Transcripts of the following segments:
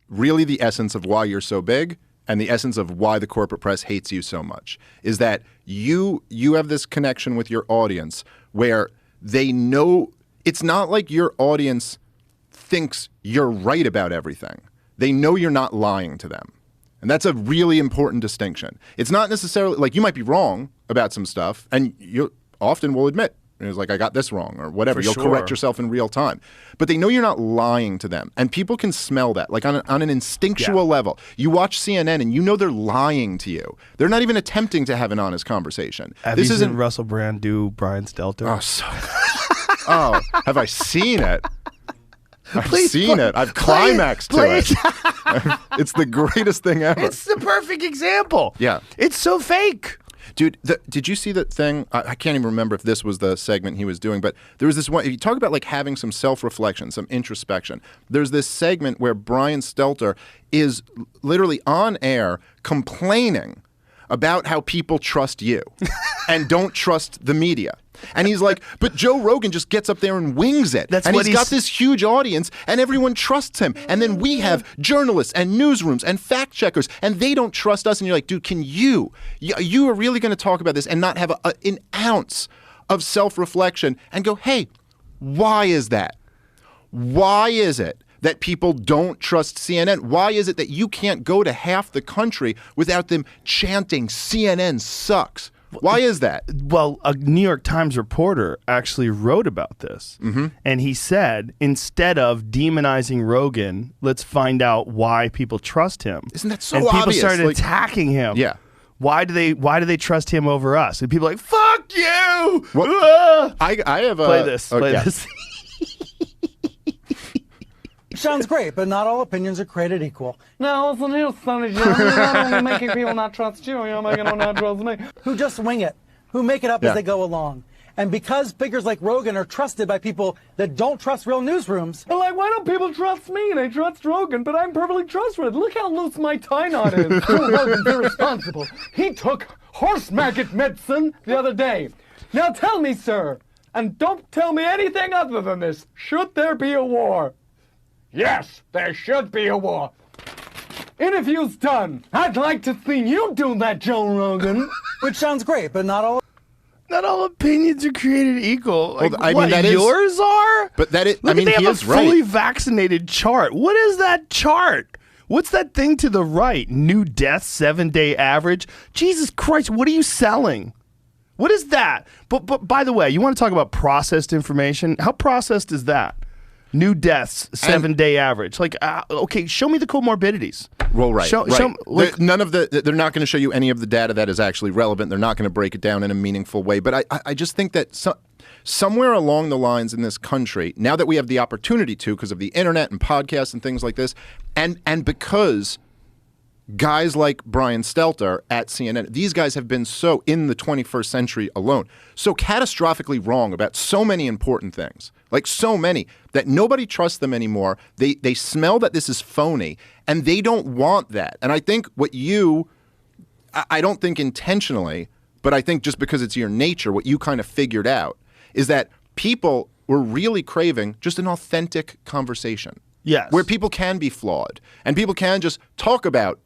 really the essence of why you're so big and the essence of why the corporate press hates you so much, is that you have this connection with your audience where they know it's not like your audience thinks you're right about everything. They know you're not lying to them. And that's a really important distinction. It's not necessarily like you might be wrong about some stuff, and you often will admit, it's like, I got this wrong or whatever. You'll correct yourself in real time. But they know you're not lying to them. And people can smell that, like on an instinctual level. You watch CNN and you know they're lying to you. They're not even attempting to have an honest conversation. Have you seen Russell Brand do Brian Stelter? Oh, so oh, have I seen it? I've seen it. I've climaxed to it. It's the greatest thing ever. It's the perfect example. Yeah. It's so fake. Dude, did you see that thing? I can't even remember if this was the segment he was doing, but there was this one. If you talk about like having some self-reflection, some introspection, there's this segment where Brian Stelter is literally on air complaining about how people trust you and don't trust the media. And he's like, but Joe Rogan just gets up there and wings it. And he's got this huge audience and everyone trusts him. And then we have journalists and newsrooms and fact checkers and they don't trust us. And you're like, dude, can you are really going to talk about this and not have an ounce of self-reflection and go, hey, why is that? Why is it that people don't trust CNN? Why is it that you can't go to half the country without them chanting CNN sucks? Why is that? Well, a New York Times reporter actually wrote about this. And he said, instead of demonizing Rogan, let's find out why people trust him. Isn't that so obvious? And people started attacking him. Yeah. Why do they trust him over us? And people are like, fuck you! I have a... Play this. Play this. Sounds great, but not all opinions are created equal. No, listen here, Sonny Jim. You're not only making people not trust you, you're making them not trust me. Who just wing it, who make it up as they go along. And because figures like Rogan are trusted by people that don't trust real newsrooms. They're like, why don't people trust me? They trust Rogan, but I'm perfectly trustworthy. Look how loose my tie knot is. Joe Rogan's irresponsible. He took horse maggot medicine the other day. Now tell me, sir, and don't tell me anything other than this, should there be a war? Yes, there should be a war. Interview's done. I'd like to see you do that, Joe Rogan. Which sounds great, but not all opinions are created equal. Like, well, I what, mean, that yours are? But that is, Look, I mean, they have he a is right. fully vaccinated chart. What is that chart? What's that thing to the right? New deaths, 7-day average. Jesus Christ, what are you selling? What is that? But by the way, you want to talk about processed information? How processed is that? New deaths, 7-day average. Like, okay, show me the comorbidities. Well, right. Show, like, none of they're not going to show you any of the data that is actually relevant. They're not going to break it down in a meaningful way. But I just think that somewhere along the lines in this country, now that we have the opportunity to, because of the internet and podcasts and things like this, and because guys like Brian Stelter at CNN, these guys have been so, in the 21st century alone, so catastrophically wrong about so many important things, like so many, that nobody trusts them anymore. They smell that this is phony, and they don't want that. And I think what I don't think intentionally, but I think just because it's your nature, what you kind of figured out is that people were really craving just an authentic conversation. Yes. Where people can be flawed and people can just talk about,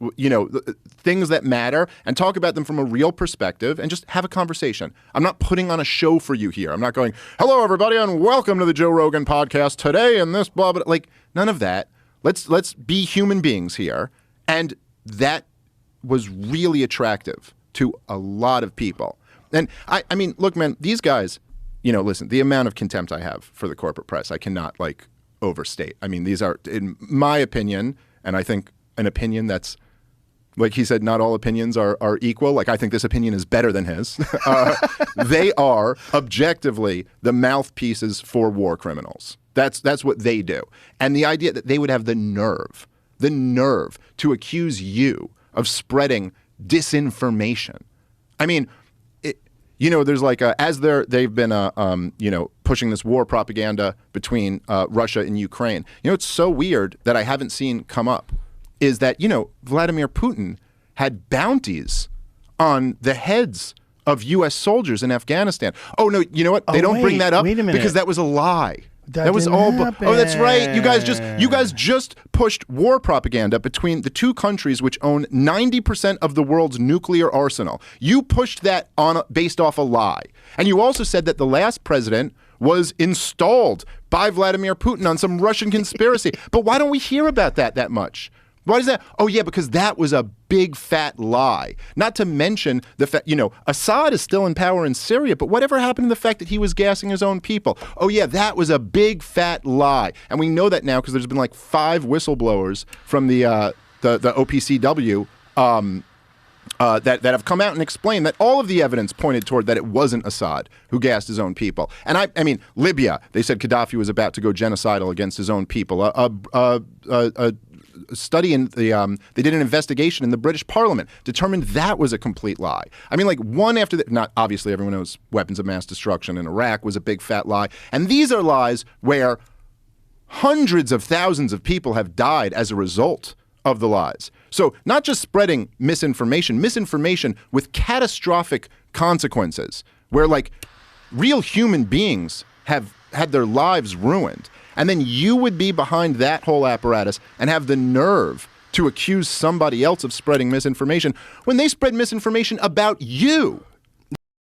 things that matter and talk about them from a real perspective and just have a conversation. I'm not putting on a show for you here. I'm not going, hello, everybody, and welcome to the Joe Rogan podcast today and this blah, blah, like none of that. Let's be human beings here. And that was really attractive to a lot of people. And I mean, look, man, these guys, listen, the amount of contempt I have for the corporate press, I cannot overstate. I mean, these are, in my opinion, and I think an opinion that's, like he said, not all opinions are equal. Like, I think this opinion is better than his. They are objectively the mouthpieces for war criminals. That's what they do. And the idea that they would have the nerve to accuse you of spreading disinformation. I mean, there's like they've been pushing this war propaganda between Russia and Ukraine. It's so weird that I haven't seen come up is that Vladimir Putin had bounties on the heads of U.S. soldiers in Afghanistan. Oh no, you know what? They don't bring that up because that was a lie. That was all. Oh, that's right. You guys just pushed war propaganda between the two countries which own 90% of the world's nuclear arsenal. You pushed that based off a lie, and you also said that the last president was installed by Vladimir Putin on some Russian conspiracy. But why don't we hear about that much? Why is that? Oh, yeah, because that was a big fat lie. Not to mention the fact, Assad is still in power in Syria, but whatever happened to the fact that he was gassing his own people? Oh, yeah, that was a big fat lie. And we know that now because there's been like 5 whistleblowers from the OPCW that have come out and explained that all of the evidence pointed toward that it wasn't Assad who gassed his own people. And I mean, Libya, they said Gaddafi was about to go genocidal against his own people. A study in the they did an investigation in the British Parliament, determined that was a complete lie. I mean, like one after the, not obviously everyone knows weapons of mass destruction in Iraq was a big fat lie. And these are lies where hundreds of thousands of people have died as a result of the lies. So not just spreading misinformation with catastrophic consequences where like real human beings have had their lives ruined. And then you would be behind that whole apparatus and have the nerve to accuse somebody else of spreading misinformation when they spread misinformation about you.